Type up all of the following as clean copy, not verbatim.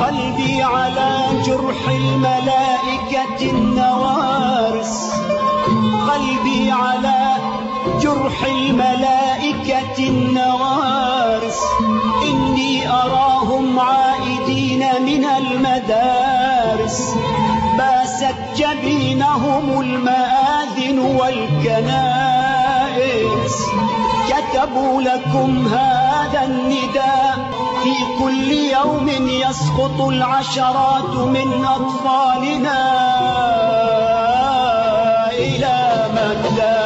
قلبي على جرح الملائكة النوارس، قلبي على جرح الملائكة النوارس، إني أراهم عائدين من المدارس، باست جبينهم المآذن والكنائس، كتبوا لكم هذا النداء في كل يوم يسقط العشرات من أطفالنا إلى مكة.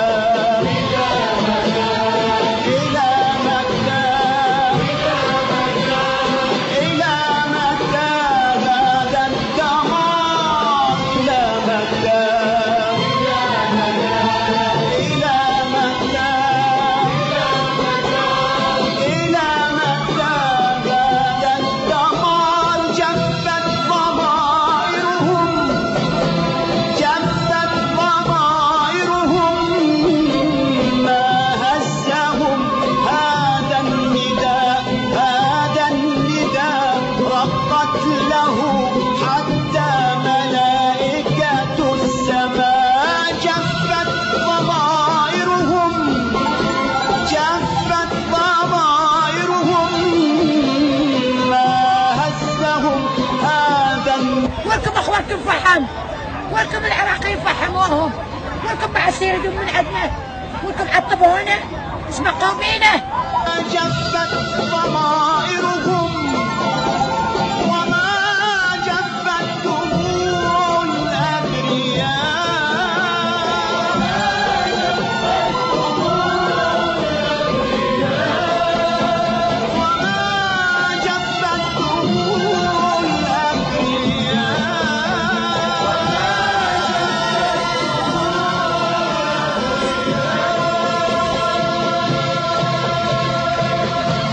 ولكم اخواتكم فحم، ولكم العراقيين فحموهم، ولكم معسيرهم من عندنا، ولكم عطبونا اسمع قومينا. جفت ضمائرهم